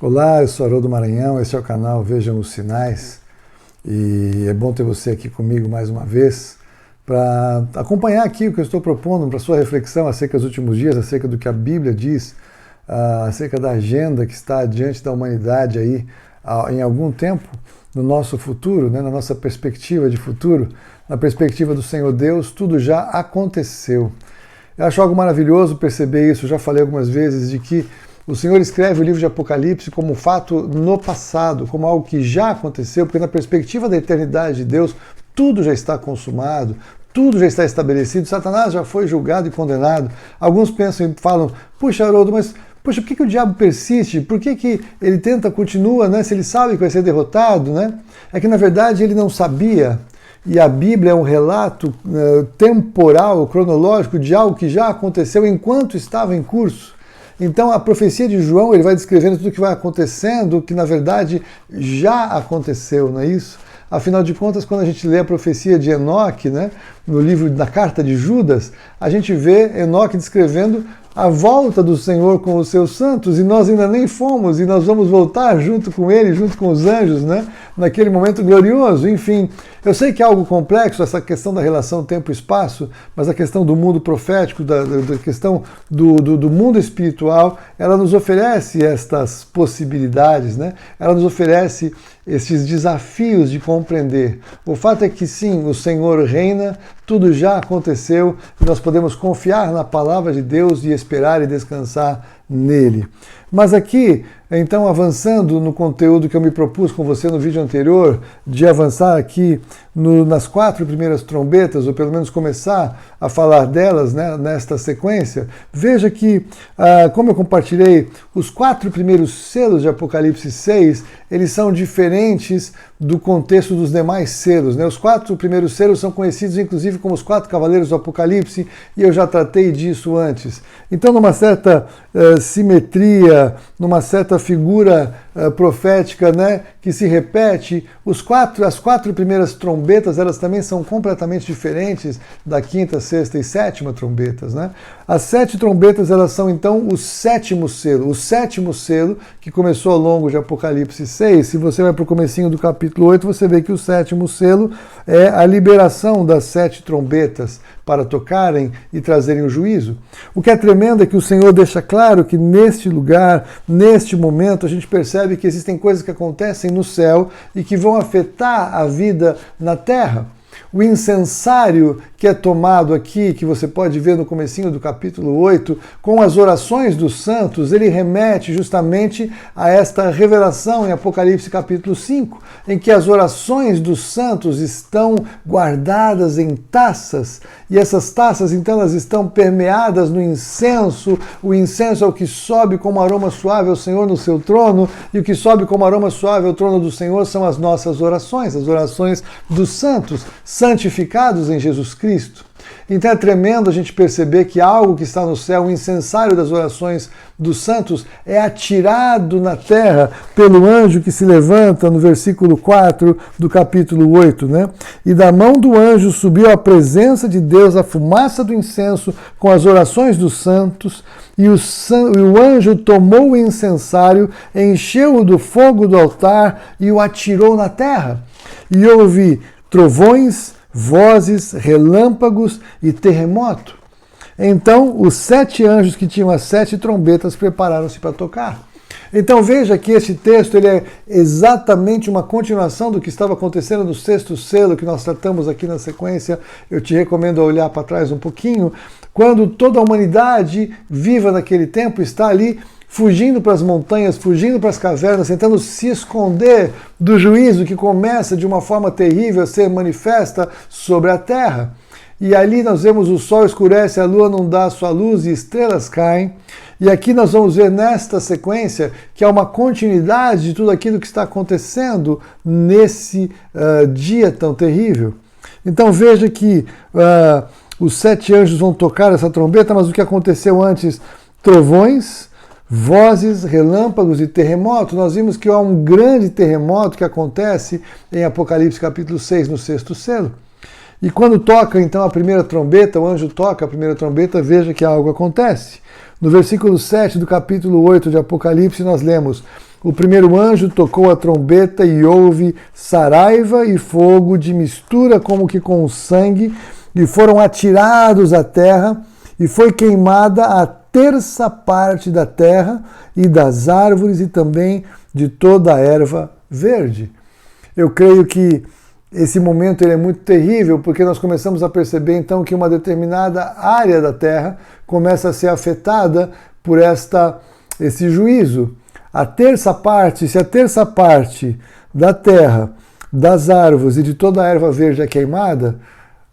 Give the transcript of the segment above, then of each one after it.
Olá, eu sou Haroldo Maranhão, esse é o canal Vejam os Sinais e é bom ter você aqui comigo mais uma vez para acompanhar aqui o que eu estou propondo para sua reflexão acerca dos últimos dias, acerca do que a Bíblia diz, acerca da agenda que está diante da humanidade aí em algum tempo, no nosso futuro, né, na nossa perspectiva de futuro, na perspectiva do Senhor Deus, tudo já aconteceu. Eu acho algo maravilhoso perceber isso, eu já falei algumas vezes de que o Senhor escreve o livro de Apocalipse como um fato no passado, como algo que já aconteceu, porque na perspectiva da eternidade de Deus, tudo já está consumado, tudo já está estabelecido, Satanás já foi julgado e condenado. Alguns pensam e falam, puxa, Haroldo, mas por que o diabo persiste? Por que ele continua, né, se ele sabe que vai ser derrotado? Né? É que, na verdade, ele não sabia. E a Bíblia é um relato temporal, cronológico, de algo que já aconteceu enquanto estava em curso. Então a profecia de João, ele vai descrevendo tudo o que vai acontecendo, que na verdade já aconteceu, não é isso? Afinal de contas, quando a gente lê a profecia de Enoque, né, no livro da carta de Judas, a gente vê Enoque descrevendo a volta do Senhor com os seus santos, e nós ainda nem fomos, e nós vamos voltar junto com ele, junto com os anjos, né, naquele momento glorioso. Enfim, eu sei que é algo complexo, essa questão da relação tempo e espaço, mas a questão do mundo profético, da questão do mundo espiritual, ela nos oferece estas possibilidades, né? Ela nos oferece esses desafios de compreender. O fato é que sim, o Senhor reina, tudo já aconteceu, e nós podemos confiar na palavra de Deus e esperar e descansar nele. Mas aqui, então, avançando no conteúdo que eu me propus com você no vídeo anterior, de avançar aqui nas 4 primeiras trombetas, ou pelo menos começar a falar delas, né, nesta sequência, veja que, como eu compartilhei, os 4 primeiros selos de Apocalipse 6, eles são diferentes do contexto dos demais selos, né? Os 4 primeiros selos são conhecidos, inclusive, como os 4 cavaleiros do Apocalipse, e eu já tratei disso antes. Então, numa certa simetria, numa certa figura profética, né, que se repete, as 4 primeiras trombetas, elas também são completamente diferentes da 5ª, 6ª e 7ª trombetas, né? As 7 trombetas, elas são então o 7º selo. O 7º selo, que começou ao longo de Apocalipse 6, se você vai para o comecinho do capítulo 8, você vê que o 7º selo é a liberação das 7 trombetas para tocarem e trazerem o juízo. O que é tremendo é que o Senhor deixa claro que neste lugar, neste momento, a gente percebe que existem coisas que acontecem no céu e que vão afetar a vida na terra. O incensário que é tomado aqui, que você pode ver no comecinho do capítulo 8, com as orações dos santos, ele remete justamente a esta revelação em Apocalipse capítulo 5, em que as orações dos santos estão guardadas em taças, e essas taças, então, elas estão permeadas no incenso. O incenso é o que sobe como aroma suave ao Senhor no seu trono, e o que sobe como aroma suave ao trono do Senhor são as nossas orações, as orações dos santos, santificados em Jesus Cristo. Então é tremendo a gente perceber que algo que está no céu, o incensário das orações dos santos, é atirado na terra pelo anjo que se levanta no versículo 4 do capítulo 8, né? E da mão do anjo subiu à presença de Deus a fumaça do incenso com as orações dos santos, e o anjo tomou o incensário, encheu-o do fogo do altar e o atirou na terra. E houve trovões, vozes, relâmpagos e terremoto. Então, os 7 anjos que tinham as 7 trombetas prepararam-se para tocar. Então veja que este texto ele é exatamente uma continuação do que estava acontecendo no 6º selo, que nós tratamos aqui na sequência. Eu te recomendo olhar para trás um pouquinho, quando toda a humanidade viva naquele tempo está ali fugindo para as montanhas, fugindo para as cavernas, tentando se esconder do juízo que começa de uma forma terrível a ser manifesta sobre a terra. E ali nós vemos o sol escurece, a lua não dá a sua luz e estrelas caem. E aqui nós vamos ver nesta sequência que há uma continuidade de tudo aquilo que está acontecendo nesse dia tão terrível. Então veja que os 7 anjos vão tocar essa trombeta, mas o que aconteceu antes? Trovões, vozes, relâmpagos e terremoto. Nós vimos que há um grande terremoto que acontece em Apocalipse capítulo 6, no 6º selo. E quando toca então a primeira trombeta, o anjo toca a primeira trombeta, veja que algo acontece. No versículo 7 do capítulo 8 de Apocalipse nós lemos: o primeiro anjo tocou a trombeta e houve saraiva e fogo de mistura como que com sangue, e foram atirados à terra, e foi queimada a terça parte da terra e das árvores e também de toda a erva verde. Eu creio que esse momento ele é muito terrível, porque nós começamos a perceber então que uma determinada área da terra começa a ser afetada por esse juízo. A terça parte, se a terça parte da terra, das árvores e de toda a erva verde é queimada,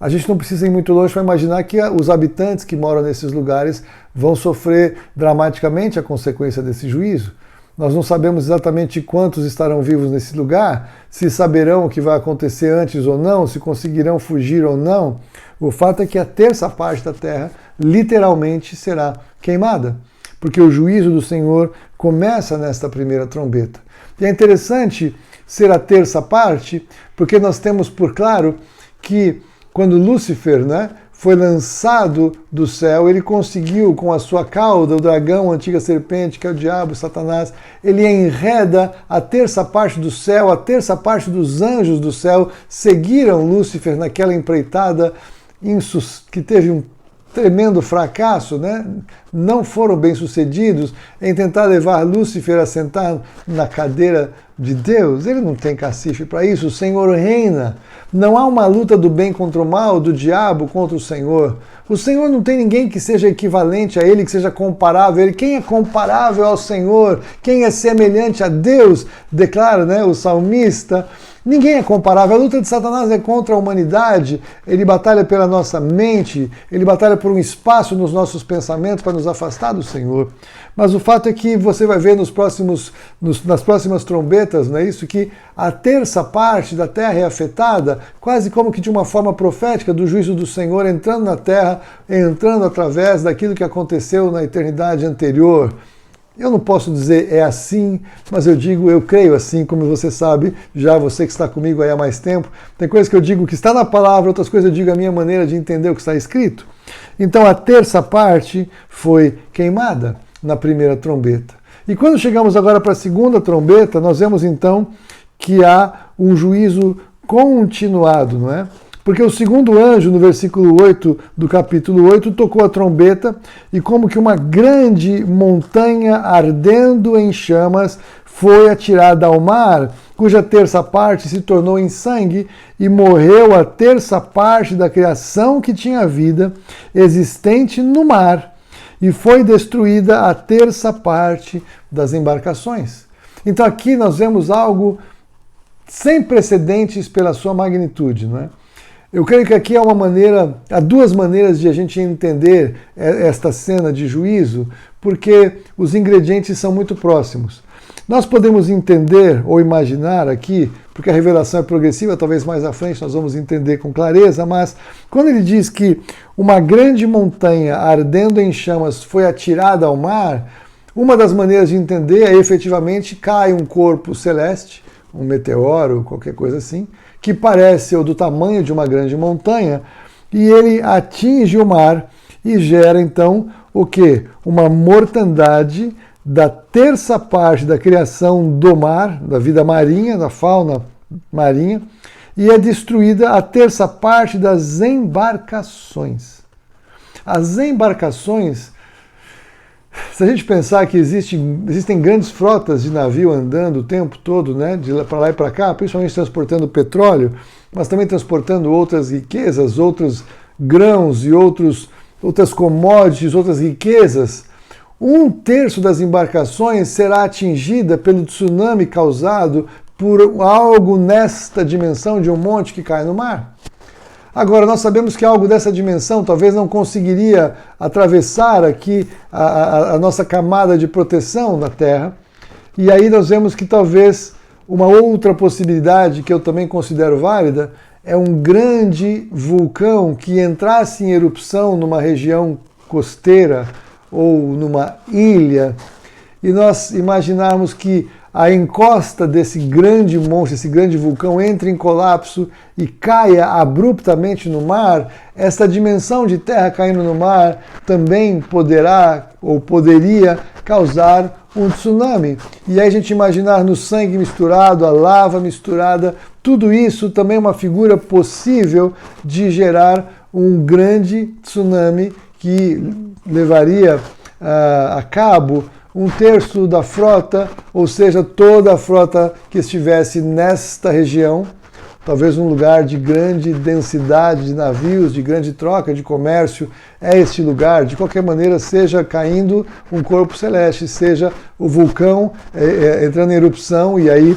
a gente não precisa ir muito longe para imaginar que os habitantes que moram nesses lugares vão sofrer dramaticamente a consequência desse juízo. Nós não sabemos exatamente quantos estarão vivos nesse lugar, se saberão o que vai acontecer antes ou não, se conseguirão fugir ou não. O fato é que a terça parte da terra literalmente será queimada, porque o juízo do Senhor começa nesta primeira trombeta. E é interessante ser a terça parte, porque nós temos por claro que quando Lúcifer, foi lançado do céu, ele conseguiu, com a sua cauda, o dragão, a antiga serpente, que é o diabo, Satanás, ele enreda a terça parte do céu, a terça parte dos anjos do céu seguiram Lúcifer naquela empreitada que teve um tremendo fracasso, não foram bem-sucedidos em tentar levar Lúcifer a sentar na cadeira de Deus. Ele não tem cacife para isso, o Senhor reina. Não há uma luta do bem contra o mal, do diabo contra o Senhor. O Senhor não tem ninguém que seja equivalente a Ele, que seja comparável a Ele. Quem é comparável ao Senhor? Quem é semelhante a Deus? Declara, o salmista. Ninguém é comparável. A luta de Satanás é contra a humanidade. Ele batalha pela nossa mente, ele batalha por um espaço nos nossos pensamentos para nos afastar do Senhor. Mas o fato é que você vai ver nas próximas trombetas, não é isso? Que a terça parte da terra é afetada, quase como que de uma forma profética do juízo do Senhor entrando na terra, entrando através daquilo que aconteceu na eternidade anterior. Eu não posso dizer é assim, mas eu creio assim, como você sabe, já você que está comigo aí há mais tempo. Tem coisas que eu digo que está na palavra, outras coisas eu digo a minha maneira de entender o que está escrito. Então a terça parte foi queimada na primeira trombeta. E quando chegamos agora para a segunda trombeta, nós vemos então que há um juízo continuado, não é? Porque o segundo anjo, no versículo 8 do capítulo 8, tocou a trombeta e como que uma grande montanha ardendo em chamas foi atirada ao mar, cuja terça parte se tornou em sangue e morreu a terça parte da criação que tinha vida existente no mar e foi destruída a terça parte das embarcações. Então aqui nós vemos algo sem precedentes pela sua magnitude, não é? Eu creio que aqui há duas maneiras de a gente entender esta cena de juízo, porque os ingredientes são muito próximos. Nós podemos entender ou imaginar aqui, porque a revelação é progressiva, talvez mais à frente nós vamos entender com clareza, mas quando ele diz que uma grande montanha ardendo em chamas foi atirada ao mar, uma das maneiras de entender é efetivamente cai um corpo celeste, um meteoro, qualquer coisa assim, que parece ou do tamanho de uma grande montanha, e ele atinge o mar e gera então o quê? Uma mortandade da terça parte da criação do mar, da vida marinha, da fauna marinha, e é destruída a terça parte das embarcações. As embarcações, se a gente pensar que existem grandes frotas de navio andando o tempo todo, de para lá e para cá, principalmente transportando petróleo, mas também transportando outras riquezas, outros grãos e outras commodities, outras riquezas, 1/3 das embarcações será atingida pelo tsunami causado por algo nesta dimensão de um monte que cai no mar. Agora, nós sabemos que algo dessa dimensão talvez não conseguiria atravessar aqui a nossa camada de proteção na Terra, e aí nós vemos que talvez uma outra possibilidade, que eu também considero válida, é um grande vulcão que entrasse em erupção numa região costeira ou numa ilha, e nós imaginarmos que a encosta desse grande monstro, esse grande vulcão, entre em colapso e caia abruptamente no mar, essa dimensão de terra caindo no mar também poderá ou poderia causar um tsunami. E aí a gente imaginar no sangue misturado, a lava misturada, tudo isso também é uma figura possível de gerar um grande tsunami que levaria a cabo 1/3 da frota, ou seja, toda a frota que estivesse nesta região, talvez um lugar de grande densidade de navios, de grande troca, de comércio, é este lugar. De qualquer maneira, seja caindo um corpo celeste, seja o vulcão entrando em erupção e aí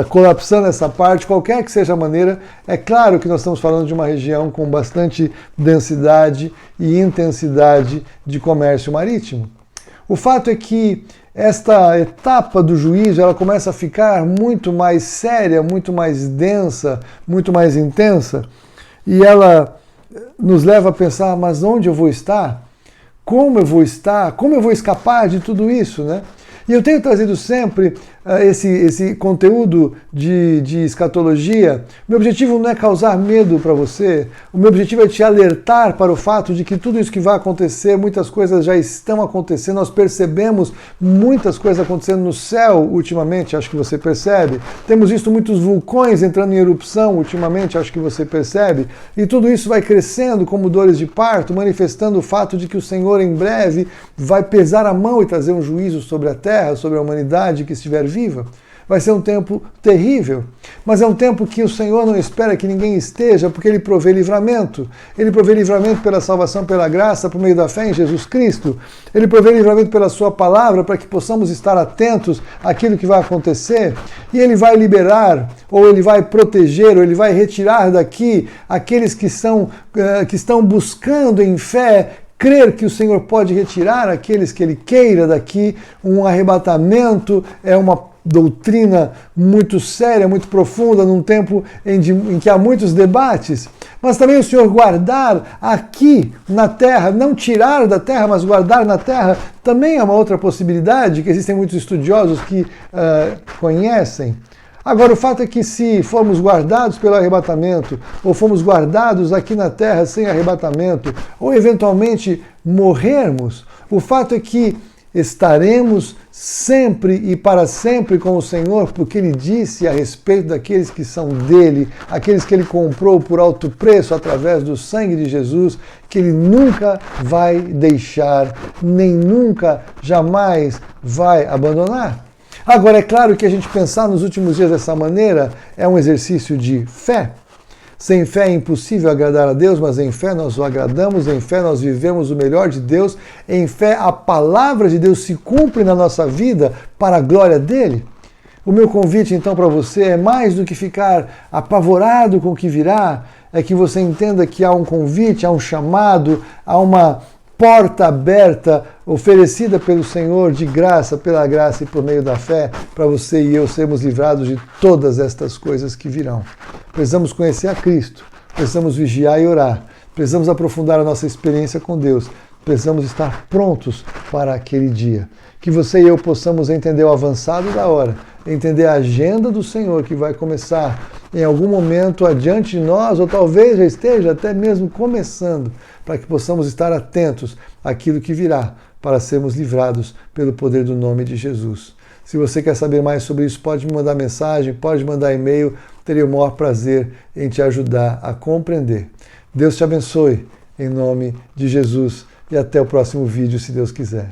colapsando essa parte, qualquer que seja a maneira, é claro que nós estamos falando de uma região com bastante densidade e intensidade de comércio marítimo. O fato é que esta etapa do juízo ela começa a ficar muito mais séria, muito mais densa, muito mais intensa, e ela nos leva a pensar, mas onde eu vou estar? Como eu vou estar? Como eu vou escapar de tudo isso, né? E eu tenho trazido sempre esse conteúdo de escatologia. Meu objetivo não é causar medo para você, o meu objetivo é te alertar para o fato de que tudo isso que vai acontecer, muitas coisas já estão acontecendo, nós percebemos muitas coisas acontecendo no céu ultimamente, acho que você percebe. Temos visto muitos vulcões entrando em erupção ultimamente, acho que você percebe. E tudo isso vai crescendo como dores de parto, manifestando o fato de que o Senhor em breve vai pesar a mão e trazer um juízo sobre a terra, sobre a humanidade que estiver viva. Vai ser um tempo terrível, mas é um tempo que o Senhor não espera que ninguém esteja, porque Ele provê livramento. Ele provê livramento pela salvação, pela graça, por meio da fé em Jesus Cristo. Ele provê livramento pela Sua palavra, para que possamos estar atentos àquilo que vai acontecer. E Ele vai liberar, ou Ele vai proteger, ou Ele vai retirar daqui aqueles que estão buscando em fé crer que o Senhor pode retirar aqueles que Ele queira daqui. Um arrebatamento é uma doutrina muito séria, muito profunda, num tempo em que há muitos debates, mas também o Senhor guardar aqui na terra, não tirar da terra, mas guardar na terra, também é uma outra possibilidade que existem muitos estudiosos que conhecem. Agora, o fato é que se formos guardados pelo arrebatamento, ou formos guardados aqui na terra sem arrebatamento, ou eventualmente morrermos, o fato é que estaremos sempre e para sempre com o Senhor, porque Ele disse a respeito daqueles que são dele, aqueles que Ele comprou por alto preço através do sangue de Jesus, que Ele nunca vai deixar, nem nunca, jamais vai abandonar. Agora, é claro que a gente pensar nos últimos dias dessa maneira é um exercício de fé. Sem fé é impossível agradar a Deus, mas em fé nós o agradamos, em fé nós vivemos o melhor de Deus, em fé a palavra de Deus se cumpre na nossa vida para a glória dele. O meu convite então para você é mais do que ficar apavorado com o que virá, é que você entenda que há um convite, há um chamado, há uma porta aberta oferecida pelo Senhor de graça, pela graça e por meio da fé, para você e eu sermos livrados de todas estas coisas que virão. Precisamos conhecer a Cristo, precisamos vigiar e orar, precisamos aprofundar a nossa experiência com Deus, precisamos estar prontos para aquele dia. Que você e eu possamos entender o avançado da hora, entender a agenda do Senhor que vai começar em algum momento adiante de nós, ou talvez já esteja até mesmo começando, para que possamos estar atentos àquilo que virá, para sermos livrados pelo poder do nome de Jesus. Se você quer saber mais sobre isso, pode me mandar mensagem, pode mandar e-mail, teria o maior prazer em te ajudar a compreender. Deus te abençoe, em nome de Jesus, e até o próximo vídeo, se Deus quiser.